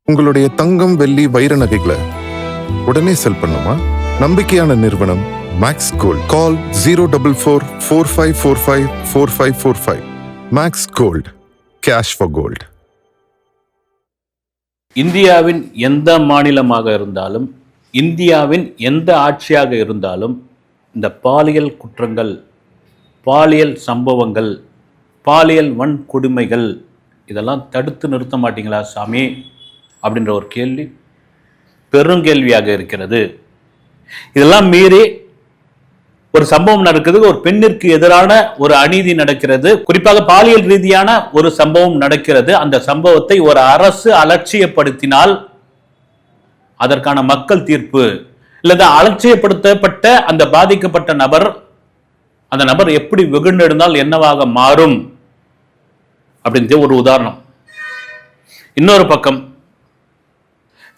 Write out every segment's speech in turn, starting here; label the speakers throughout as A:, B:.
A: உங்களுடைய தங்கம், வெள்ளி, வைர நகைகளை உடனே செல் பண்ணுமா? நம்பிக்கையான நிறுவனம் Max Gold. Call 04454545545. Max Gold, cash for gold.
B: இந்தியாவின் எந்த மாநிலமாக இருந்தாலும், இந்தியாவின் எந்த ஆட்சியாக இருந்தாலும், இந்த பாலியல் குற்றங்கள், பாலியல் சம்பவங்கள், பாலியல் வன்கொடுமைகள் இதெல்லாம் தடுத்து நிறுத்த மாட்டீங்களா சாமி அப்படின்ற ஒரு கேள்வி பெருங்கேள்வியாக இருக்கிறது. இதெல்லாம் மீறி ஒரு சம்பவம் நடக்குது, ஒரு பெண்ணிற்கு எதிரான ஒரு அநீதி நடக்கிறது, குறிப்பாக பாலியல் ரீதியான ஒரு சம்பவம் நடக்கிறது. அந்த சம்பவத்தை ஒரு அரசு அலட்சியப்படுத்தினால் அதற்கான மக்கள் தீர்ப்பு, இல்லது அலட்சியப்படுத்தப்பட்ட அந்த பாதிக்கப்பட்ட நபர், அந்த நபர் எப்படி வெகுண்டெழுந்தால் என்னவாக மாறும் அப்படின்ற ஒரு உதாரணம். இன்னொரு பக்கம்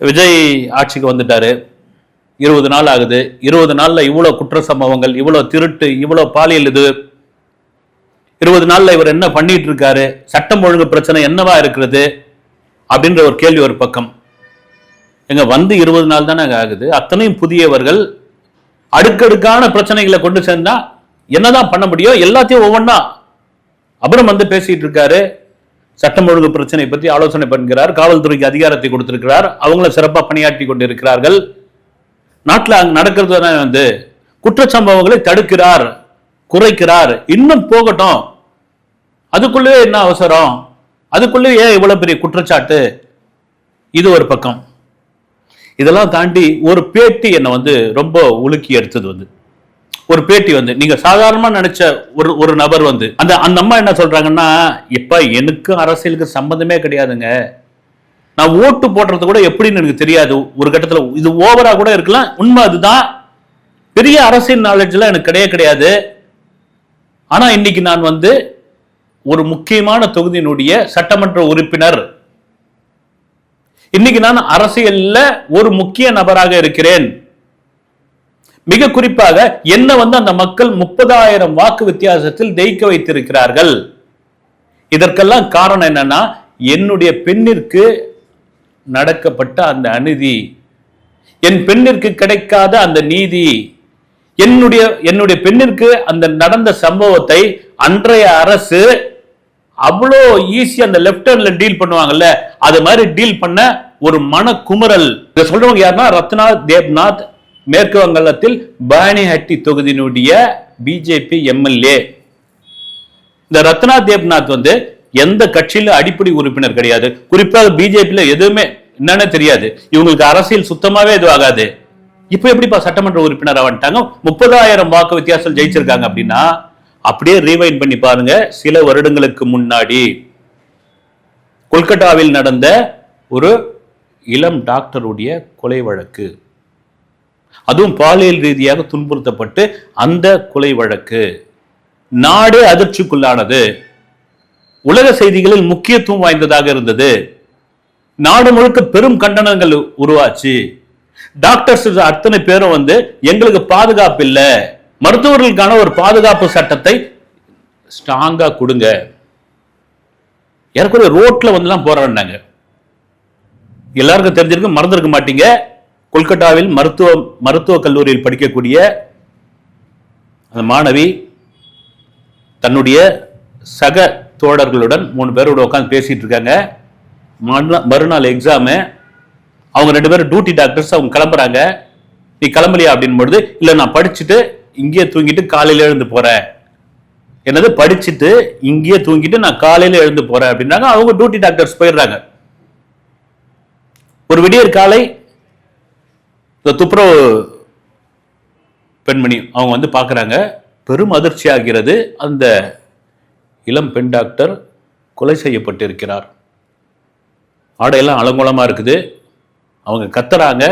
B: விஜய் ஆட்சிக்கு வந்துட்டாரு, 20 நாள் ஆகுது. 20 நாள்ல இவ்வளவு குற்ற சம்பவங்கள், இவ்வளவு திருட்டு, இவ்வளவு பாலியல், இது 20 நாள்ல இவர் என்ன பண்ணிட்டு இருக்காரு, சட்டம் ஒழுங்கு பிரச்சனை என்னவா இருக்கிறது அப்படின்ற ஒரு கேள்வி ஒரு பக்கம். எங்க வந்து 20 நாள் தானே ஆகுது, அத்தனையும் புதியவர்கள், அடுக்கடுக்கான பிரச்சனைகளை கொண்டு சேர்ந்தா என்னதான் பண்ண முடியும்? எல்லாத்தையும் ஒவ்வொன்றா அப்புறம் வந்து பேசிட்டு இருக்காரு. சட்டம் ஒழுங்கு பிரச்சனை பற்றி ஆலோசனை பண்ணுகிறார், காவல்துறைக்கு அதிகாரத்தை கொடுத்திருக்கிறார், அவங்கள சிறப்பாக பணியாற்றி கொண்டிருக்கிறார்கள். நாட்டில் அங்க நடக்கிறது வந்து குற்றச்சம்பவங்களை தடுக்கிறார், குறைக்கிறார். இன்னும் போகட்டும், அதுக்குள்ளே என்ன அவசரம், அதுக்குள்ளே ஏன் இவ்வளவு பெரிய குற்றச்சாட்டு? இது ஒரு பக்கம். இதெல்லாம் தாண்டி ஒரு பேட்டி என்னை வந்து ரொம்ப உலுக்கி எடுத்தது. வந்து ஒரு பேட்டி வந்து நீங்க சாதாரணமா நினைச்ச ஒரு நபர் வந்து அந்த அம்மா என்ன சொல்றாங்கன்னா, இப்ப எனக்கு அரசியலுக்கு சம்பந்தமே கிடையாதுங்க, நான் ஓட்டு போடுறது கூட எப்படின்னு எனக்கு தெரியாது, ஒரு கட்டத்துல இது ஓவரா கூட இருக்கலாம், உண்மை அதுதான், பெரிய அரசியல் நாலேஜ்லாம் எனக்கு கிடையாது. ஆனா இன்னைக்கு நான் வந்து ஒரு முக்கியமான தொகுதியினுடைய சட்டமன்ற உறுப்பினர், இன்னைக்கு நான் அரசியல்ல ஒரு முக்கிய நபராக இருக்கிறேன். மிக குறிப்பாக என்ன வந்து அந்த மக்கள் 30,000 வாக்கு வித்தியாசத்தில் ஜெயிக்க வைத்திருக்கிறார்கள். இதற்கெல்லாம் காரணம் என்னன்னா, என்னுடைய பெண்ணிற்கு நடக்கப்பட்ட அந்த அநீதி, என் பெண்ணிற்கு கிடைக்காத அந்த நீதி, என்னுடைய பெண்ணிற்கு அந்த நடந்த சம்பவத்தை அன்றைய அரசு அவ்வளோ ஈஸி அந்த லெப்ட் ஹேண்ட்ல டீல் பண்ணுவாங்கல்ல, அது மாதிரி டீல் பண்ண ஒரு மன குமுறல். இதை சொல்றவங்க யாருன்னா ரத்னா தேப்நாத், மேற்கு வங்காளத்தில் பானிஹட்டி தொகுதியினுடைய பிஜேபி எம்எல்ஏ. இந்த ரத்னா தேப்நாத் வந்து எந்த கட்சியில அடிப்படை உறுப்பினர் கிடையாது, குறிப்பாக பிஜேபியில எதுவுமே என்னன்னு தெரியாது, இவங்களுக்கு அரசியல் சுத்தமாவே இது ஆகாது. இப்ப எப்படிப்பா சட்டமன்ற உறுப்பினர் வந்துட்டாங்க? 30,000 வாக்கு வித்தியாசம் ஜெயிச்சிருக்காங்க அப்படின்னா, அப்படியே ரீவைண்ட் பண்ணி பாருங்க. சில வருடங்களுக்கு முன்னாடி கொல்கட்டாவில் நடந்த ஒரு இளம் டாக்டருடைய கொலை வழக்கு, அதுவும் பாலியல் ரீதியாக துன்புறுத்தப்பட்டு அந்த கொலை வழக்கு நாடே அதிர்ச்சிக்குள்ளானது. உலக செய்திகளில் முக்கியத்துவம் வாய்ந்ததாக இருந்தது. நாடு முழுக்க பெரும் கண்டனங்கள் உருவாச்சு. டாக்டர்ஸ் அத்தனை பேரும் வந்து எங்களுக்கு பாதுகாப்பு இல்லை, மருத்துவர்களுக்கான ஒரு பாதுகாப்பு சட்டத்தை ஸ்ட்ராங்கா கொடுங்க. எனக்கு ரோட்ல வந்துலாம் போராடினாங்க. எல்லாருக்கும் தெரிஞ்சிருக்கு, மறந்துருக்க மாட்டீங்க, கொல்கட்டாவில் மருத்துவ கல்லூரியில் படிக்கக்கூடிய அந்த மாணவி தன்னுடைய சக தோழர்களுடன் 3 பேரோட உட்காந்து பேசிட்டு இருக்காங்க. மறுநாள் எக்ஸாமு. அவங்க 2 பேரும் டியூட்டி டாக்டர்ஸ், அவங்க கிளம்புறாங்க. நீ கிளம்பலையா அப்படின்னு பொழுது, இல்ல நான் படிச்சுட்டு இங்கேயே தூங்கிட்டு காலையில எழுந்து போறேன். என்னது படிச்சுட்டு இங்கேயே தூங்கிட்டு நான் காலையில எழுந்து போறேன் அப்படின்னாங்க. அவங்க டியூட்டி டாக்டர்ஸ் போயிடுறாங்க. ஒரு விடியற் காலை துப்புரவு பெண்மணி அவங்க வந்து பார்க்குறாங்க. பெரும் அதிர்ச்சி ஆகிறது. அந்த இளம் பெண் டாக்டர் கொலை செய்யப்பட்டிருக்கிறார். ஆடையெல்லாம் அலங்கோலமாக இருக்குது. அவங்க கத்துறாங்க.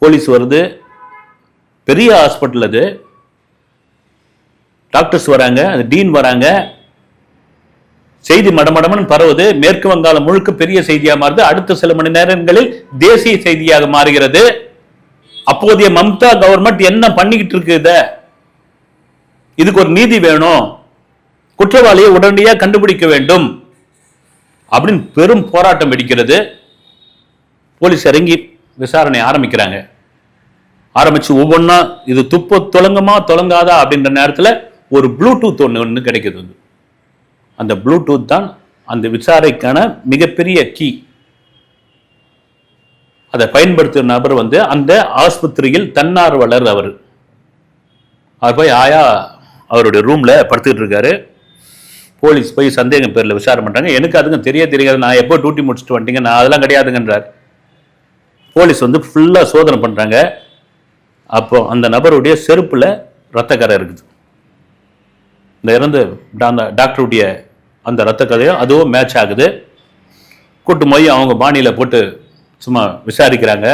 B: போலீஸ் வருது. பெரிய ஹாஸ்பிட்டல் அது. டாக்டர்ஸ் வராங்க, அந்த டீன் வராங்க. செய்தி மடமடமன் பரவுது. மேற்கு வங்காளம் முழுக்க பெரிய செய்தியா மாறுது. அடுத்த சில மணி நேரங்களில் தேசிய செய்தியாக மாறுகிறது. அப்போதைய மம்தா கவர்மெண்ட் என்ன பண்ணிக்கிட்டு இருக்கு? இதுக்கு ஒரு நீதி வேணும், குற்றவாளியை உடனடியாக கண்டுபிடிக்க வேண்டும். அப்படின்னு பெரும் போராட்டம் வெடிக்கிறது. போலீஸ் இறங்கி விசாரணை ஆரம்பிக்கிறாங்க. ஆரம்பிச்சு ஒவ்வொன்றா இது தொலங்குமா தொலங்காதா அப்படின்ற நேரத்தில் ஒரு ப்ளூடூத் ஒன்று கிடைக்குது. அந்த ப்ளூடூத் தான் அந்த விசாரணைக்கான மிகப்பெரிய கீ. அதை பயன்படுத்துகிற நபர் அந்த ஆஸ்பத்திரியில் தன்னார்வலர். அவர் போய் ஆயா அவருடைய ரூம்ல படுத்துக்கிட்டு இருக்காரு. போலீஸ் போய் சந்தேகம் பேரில் விசாரணை பண்றாங்க. எனக்கு அதுங்க தெரியாது, நான் எப்போ டியூட்டி முடிச்சுட்டு வந்துட்டீங்க, நான் அதெல்லாம் கிடையாதுங்கன்றார். போலீஸ் ஃபுல்லா சோதனை பண்றாங்க. அப்போ அந்த நபருடைய செருப்புல ரத்தக்கரை இருக்குது. இந்த இறந்து டாக்டருடைய அந்த ரத்தக்கரையும் அதுவும் மேட்ச் ஆகுது. கூட்டு போய் அவங்க பாணியில போட்டு சும்மா விசாரிக்கிறாங்க.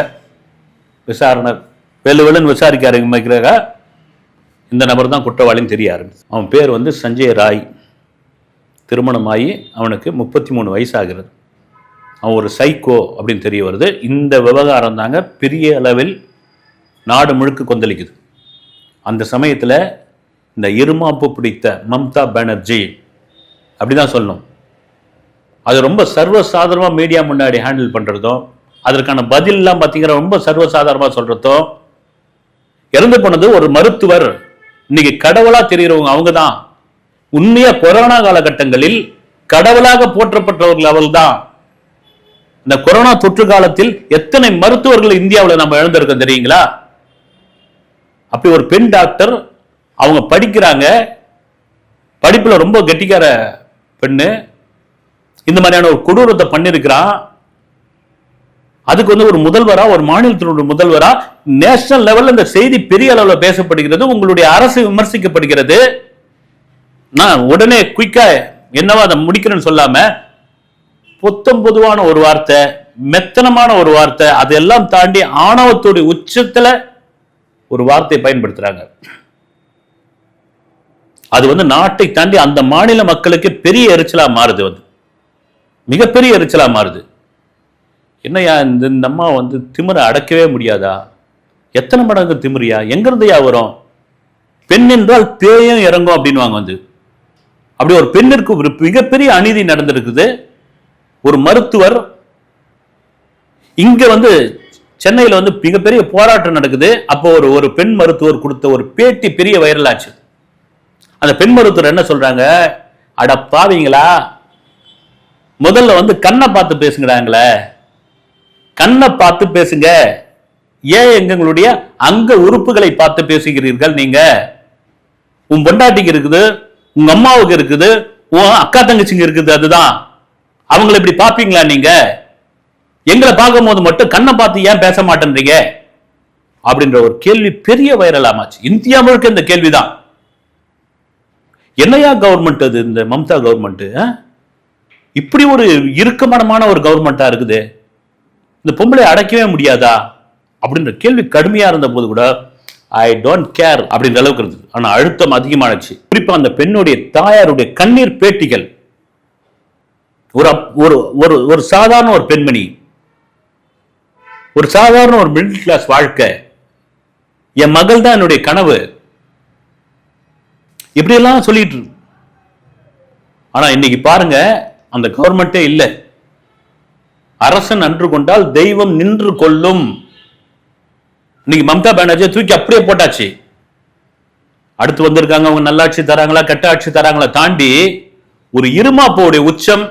B: விசாரணை வெள்ளுன்னு விசாரிக்க ஆரம்பிக்கிறாங்க. இந்த நபர் தான் குற்றவாளின்னு தெரிய ஆரம்பிச்சு. அவன் பேர் சஞ்சய் ராய். திருமணமாகி அவனுக்கு 33 வயசு ஆகிறது. அவன் ஒரு சைக்கோ அப்படின்னு தெரிய வருது. இந்த விவகாரம் தாங்க பெரிய அளவில் நாடு முழுக்க கொந்தளிக்குது. அந்த சமயத்தில் இந்த இருமாப்பு பிடித்த மம்தா பானர்ஜி அப்படிதான் சொல்லணும், அது ரொம்ப சர்வசாதாரணமாக மீடியா முன்னாடி ஹேண்டில் பண்ணுறதும், அதற்கான பதிலெலாம் பார்த்தீங்கன்னா ரொம்ப சர்வசாதாரணமாக சொல்கிறதும், இறந்து போனது ஒரு மருத்துவர், இன்னைக்கு கடவுளா தெரிகிறவங்க அவங்க தான். உண்மையா கொரோனா காலகட்டங்களில் கடவுளாக போற்றப்பட்டவர்கள் அவர்கள் தான். இந்த கொரோனா தொற்று காலத்தில் எத்தனை மருத்துவர்கள் இந்தியாவில் நம்ம இழந்திருக்கோம் தெரியுங்களா? அப்படி ஒரு பெண் டாக்டர், அவங்க படிக்கிறாங்க, படிப்புல ரொம்ப கெட்டிக்கார பெண்ணு, இந்த மாதிரியான ஒரு கொடூரத்தை பண்ணிருக்கிறான். அதுக்கு ஒரு முதல்வரா, ஒரு மாநிலத்தினுடைய முதல்வரா நேஷனல் லெவல்ல இந்த செய்தி பெரிய அளவில் பேசப்படுகிறது. உங்களுடைய அரசு விமர்சிக்கப்படுகிறது. நான் உடனே குயிக்கா என்னவா அதை முடிக்கிறேன்னு சொல்லாம பொதுவான ஒரு வார்த்தை, மெத்தனமான ஒரு வார்த்தை, அதெல்லாம் தாண்டி ஆணவத்துடைய உச்சத்துல ஒரு வார்த்தையை பயன்படுத்துறாங்க. அது நாட்டை தாண்டி அந்த மாநில மக்களுக்கு பெரிய எரிச்சலா மாறுது, மிகப்பெரிய எரிச்சலா மாறுது. என்னையா இந்த அம்மா திமிர அடக்கவே முடியாதா? எத்தனை மடங்கு திமிரியா? எங்கிருந்தையா வரும்? பெண் என்றால் பேயும் இறங்கும் அப்படின்னு அப்படி ஒரு பெண்ணிற்கு ஒரு மிகப்பெரிய அநீதி நடந்திருக்குது. ஒரு மருத்துவர் இங்க சென்னையில மிகப்பெரிய போராட்டம் நடக்குது. அப்போ ஒரு பெண் மருத்துவர் கொடுத்த ஒரு பேட்டி பெரிய வைரல் ஆச்சு. அந்த பெண் மருத்துவர் என்ன சொல்றாங்க, அட பாவீங்களா, முதல்ல கண்ணை பார்த்து பேசுங்கிறாங்களே, கண்ணை பார்த்து பேசுங்க, ஏன் எங்களுடைய அங்க உறுப்புகளை பார்த்து பேசுகிறீர்கள்? நீங்க உன் பொண்டாட்டிக்கு இருக்குது, உங்க அம்மாவுக்கு இருக்குது, உன் அக்கா தங்கச்சிங்க இருக்குது, அதுதான் அவங்களை இப்படி பாப்பீங்களா? நீங்க எங்களை பார்க்கும் போது மட்டும் கண்ணை பார்த்து ஏன் பேச மாட்டேன்றீங்க அப்படின்ற ஒரு கேள்வி பெரிய வைரல் ஆமாச்சு. இந்தியா முழுக்க இந்த கேள்விதான். என்னையா கவர்மெண்ட் அது, இந்த மம்தா கவர்மெண்ட் இப்படி ஒரு இறுக்கமனமான ஒரு கவர்மெண்டா இருக்குது, இந்த பொம்பளை அடக்கவே முடியாதா அப்படின்ற கேள்வி கடுமையா இருந்த போது கூட ஐ டோன்ட் கேர் அப்படின்ற அளவுக்கு இருந்தது. ஆனா அழுத்தம் அதிகமானச்சு. குறிப்பா அந்த பெண்ணுடைய தாயாருடைய கண்ணீர் பேட்டிகள். ஒரு சாதாரண ஒரு பெண்மணி, ஒரு சாதாரண ஒரு மிடில் கிளாஸ் வாழ்க்கை, என் மகள் தான் என்னுடைய கனவு, இப்படி எல்லாம் சொல்லிட்டு. ஆனா இன்னைக்கு பாருங்க, அந்த கவர்மெண்டே இல்லை. அரசன் அன்று கொண்டால் தெய்வம் நின்று கொள்ளும். இன்னைக்கு மம்தா பானர்ஜி தூக்கி அப்படியே போட்டாச்சு. அடுத்து வந்திருக்காங்க, அவங்க நல்லாட்சி தராங்களா கெட்ட ஆட்சி தராங்களா தாண்டி ஒரு இருமாப்போடைய உச்சம்,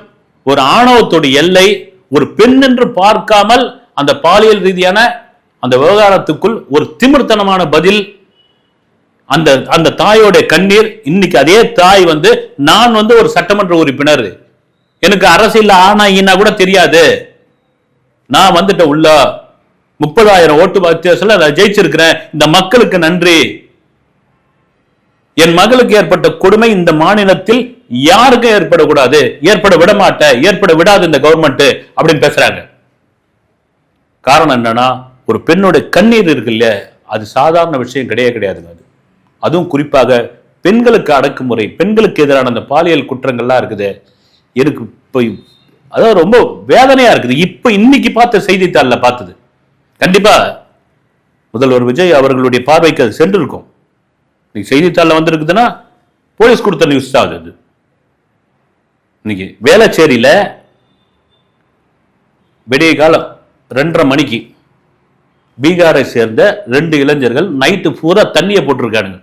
B: ஒரு ஆணவத்தோடைய எல்லை, ஒரு பெண் என்று பார்க்காமல் அந்த பாலியல் ரீதியான அந்த விவகாரத்துக்குள் ஒரு திமிர்த்தனமான பதில். அந்த தாயோட கண்ணீர். இன்னைக்கு அதே தாய் நான் ஒரு சட்டமன்ற உறுப்பினர், எனக்கு அரசியல் ஆனா ஈனா கூட தெரியாது, நான் வந்துட்ட உள்ள 30,000 ஓட்டு வித்தியாசத்துல நான் ஜெயிச்சிருக்கிறேன், இந்த மக்களுக்கு நன்றி, என் மகளுக்கு ஏற்பட்ட கொடுமை இந்த மாநிலத்தில் யாருக்கும் ஏற்படக்கூடாது, ஏற்பட விட மாட்டேன், ஏற்பட விடாது இந்த கவர்மெண்ட் அப்படின்னு பேசுறாங்க. காரணம் என்னன்னா, ஒரு பெண்ணுடைய கண்ணீர் இருக்கு இல்லையா, அது சாதாரண விஷயம் கிடையாதுங்க. அதுவும் குறிப்பாக பெண்களுக்கு அடக்குமுறை, பெண்களுக்கு எதிரான அந்த பாலியல் குற்றங்கள்லாம் இருக்குது. எனக்கு இப்போ அதாவது ரொம்ப வேதனையா இருக்குது. இப்ப இன்னைக்கு பார்த்த செய்தித்தாள்ல பார்த்தது, கண்டிப்பா முதல்வர் விஜய் அவர்களுடைய பார்வைக்கு அது சென்று இருக்கும். செய்தித்தாள்ல வந்திருக்குதுன்னா போலீஸ் கொடுத்த நியூஸ் தான் அது. இன்னைக்கு வேளச்சேரியில விடிய காலம் 2:30 மணிக்கு பீகாரை சேர்ந்த 2 இளைஞர்கள் நைட்டு பூரா தண்ணியை போட்டிருக்கானுங்க.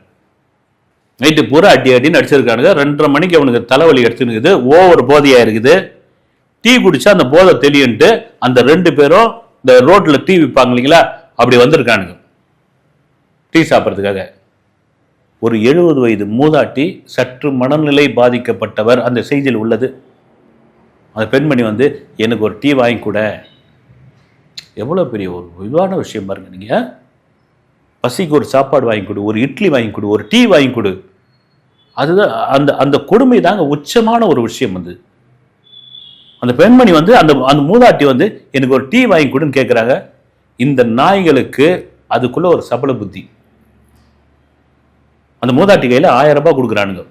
B: நைட்டு பூரா அடின்னு அடிச்சிருக்கானுங்க. 2:30 மணிக்கு அவனுக்கு தலைவலி எடுத்துனுக்குது, ஓவர் போதையா இருக்குது. டீ குடிச்சா அந்த போதை தெளியுன்ட்டு அந்த 2 பேரும் இந்த ரோட்ல டீ விற்பாங்க இல்லைங்களா, அப்படி வந்திருக்கானுங்க டீ சாப்பிட்றதுக்காக. ஒரு 70 வயது மூதாட்டி, சற்று மனநிலை பாதிக்கப்பட்டவர் அந்த செய்தியில் உள்ளது. அந்த பெண்மணி வந்து எனக்கு ஒரு டீ வாங்கி கொடு. எவ்வளோ பெரிய ஒரு இதுவான விஷயம் பாருங்க. நீங்கள் பசிக்கு ஒரு சாப்பாடு வாங்கி கொடு, ஒரு இட்லி வாங்கி கொடு, ஒரு டீ வாங்கி கொடு. அதுதான் அந்த அந்த கொடுமை தாங்க உச்சமான ஒரு விஷயம். வந்து அந்த பெண்மணி வந்து அந்த அந்த மூதாட்டி வந்து எனக்கு ஒரு டீ வாங்கி கொடுன்னு கேட்குறாங்க. இந்த நாய்களுக்கு அதுக்குள்ள ஒரு சபல புத்தி. அந்த மூதாட்டி கையில் 1000 ரூபாய் கொடுக்குறானுங்க.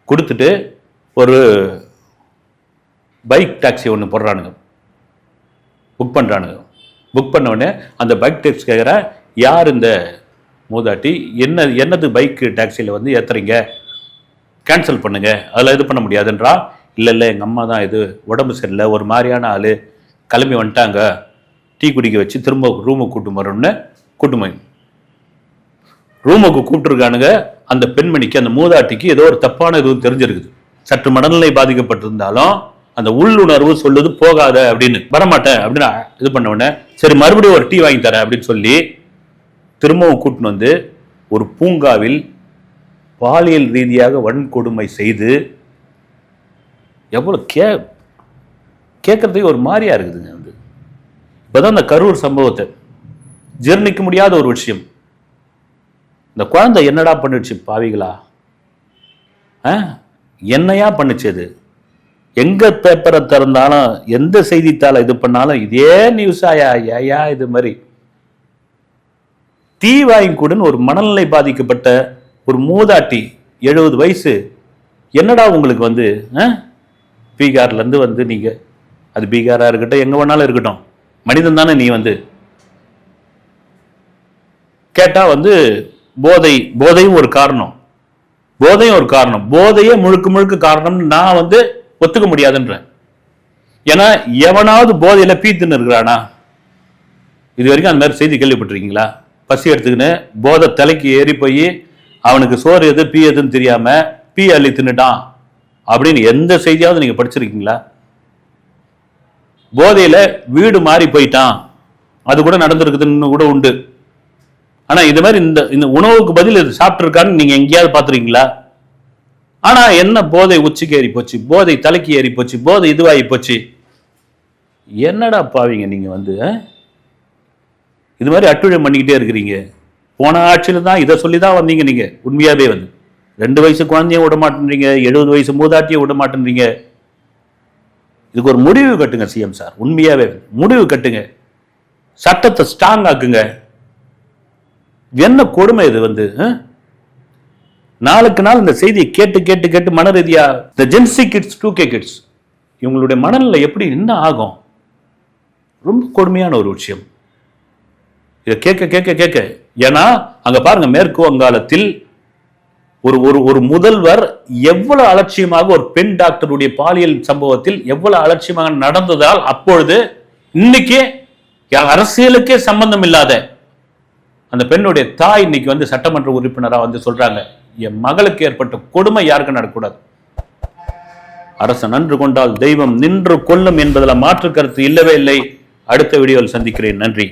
B: கொடுத்துட்டு ஒரு பைக் டாக்ஸி ஒன்று போடுறானுங்க, புக் பண்ணுறானுங்க. புக் பண்ண உடனே அந்த பைக் டாக்ஸி கேட்குற, யார் இந்த மூதாட்டி, என்னது பைக் டாக்ஸியில் வந்து ஏற்றுறீங்க, கேன்சல் பண்ணுங்க, அதில் இது பண்ண முடியாதுன்றா. இல்லை எங்கள் அம்மா தான், இது உடம்பு சரியில்லை, ஒரு மாதிரியான ஆள், கிளம்பி வந்துட்டாங்க, டீ குடிக்க வச்சு திரும்ப ரூமுக்கு கூட்டு வரணும்னு கூட்டுமாங்க. ரூமுக்கு கூப்பிட்டுருக்கானுங்க. அந்த பெண்மணிக்கு, அந்த மூதாட்டிக்கு ஏதோ ஒரு தப்பான எதுவும் தெரிஞ்சிருக்குது. சற்று மனநிலை பாதிக்கப்பட்டிருந்தாலும் அந்த உள்ளுணர்வு சொல்லுது போகாத அப்படின்னு, வரமாட்டேன் அப்படின்னு இது பண்ண உடனே, சரி மறுபடியும் ஒரு டீ வாங்கி தரேன் அப்படின்னு சொல்லி திரும்பவும் கூட்டின்னு வந்து ஒரு பூங்காவில் பாலியல் ரீதியாக வன்கொடுமை செய்து, எவ்வளோ கேட்கறதுக்கு ஒரு மாதிரியா இருக்குதுங்க. வந்து இப்போதான் அந்த கரூர் சம்பவத்தை ஜீர்ணிக்க முடியாத ஒரு விஷயம். இந்த குழந்தை என்னடா பண்ணுச்சு பாவிகளா, என்னையா பண்ணுச்சு? அது எங்க பேப்பரை திறந்தாலும் எந்த செய்தித்தாளை இது பண்ணாலும் இதே நியூஸாயா, ஏயா இது மாதிரி டீ வாங்கி கூடன்னு ஒரு மனநிலை பாதிக்கப்பட்ட ஒரு மூதாட்டி, 70 வயசு, என்னடா உங்களுக்கு வந்து பீகார்லேருந்து வந்து நீங்கள், அது பீகாராக இருக்கட்டும் எங்கே வேணாலும் இருக்கட்டும், மனிதன் தானே நீ, வந்து கேட்டால் வந்து போதையும் ஒரு காரணம், போதையே முழுக்க காரணம்னு நான் வந்து ஒத்துக்க முடியாதுன்றேன். ஏன்னா எவனாவது போதையில் பீத்துன்னு இருக்கிறானா? இது வரைக்கும் அந்த மாதிரி செய்தி கேள்விப்பட்டிருக்கீங்களா? பசி எடுத்துக்கின்னு போதை தலைக்கு ஏறி போய் அவனுக்கு சோறு எது பீ எதுன்னு தெரியாம பீ அள்ளி தின்னுட்டான் அப்படின்னு எந்த செய்தியாவது நீங்க படிச்சிருக்கீங்களா? போதையில வீடு மாறி போயிட்டான், அது கூட நடந்திருக்குதுன்னு கூட உண்டு. ஆனா இது மாதிரி இந்த உணவுக்கு பதில் இது சாப்பிட்டு இருக்கான்னு நீங்க எங்கேயாவது பாத்துருக்கீங்களா? ஆனா என்ன, போதை உச்சிக்கு ஏறி போச்சு, போதை தலைக்கு ஏறி போச்சு, போதை இதுவாகி போச்சு. என்னடா பாவீங்க நீங்க வந்து இது மாதிரி அட்டுழியம் பண்ணிக்கிட்டே இருக்கிறீங்க. போன ஆட்சியில தான் இதை சொல்லிதான் வந்தீங்க நீங்க. உண்மையாவே வந்து 2 வயசு குழந்தையும் விட மாட்டேன்றீங்க, 70 வயசு மூதாட்டியும் விட மாட்டேன்றீங்க. இதுக்கு ஒரு முடிவு கட்டுங்க சிஎம் சார், உண்மையாவே முடிவு கட்டுங்க, சட்டத்தை ஸ்ட்ராங் ஆக்குங்க. என்ன கொடுமை இது வந்து. நாளுக்கு நாள் இந்த செய்தியை கேட்டு மன ரீதியா இந்த ஜென்சி கிட்ஸ் 2K கிட்ஸ் இவங்களுடைய மனநிலை எப்படி என்ன ஆகும்? ரொம்ப கொடுமையான ஒரு விஷயம். இதை கேட்க ஏன்னா அங்க பாருங்க, மேற்கு வங்காளத்தில் ஒரு முதல்வர் எவ்வளவு அலட்சியமாக ஒரு பெண் டாக்டருடைய பாலியல் சம்பவத்தில் எவ்வளவு அலட்சியமாக நடந்ததால் அப்பொழுது இன்னைக்கு அரசியலுக்கே சம்பந்தம் இல்லாத அந்த பெண்ணுடைய தாய் இன்னைக்கு வந்து சட்டமன்ற உறுப்பினராக வந்து சொல்றாங்க, என் மகளுக்கு ஏற்பட்ட கொடுமை யாருக்கும் நடக்கக்கூடாது. அரசு நன்று கொண்டால் தெய்வம் நின்று கொள்ளும் என்பதில் மாற்று கருத்து இல்லவே இல்லை. அடுத்த வீடியோவில் சந்திக்கிறேன். நன்றி.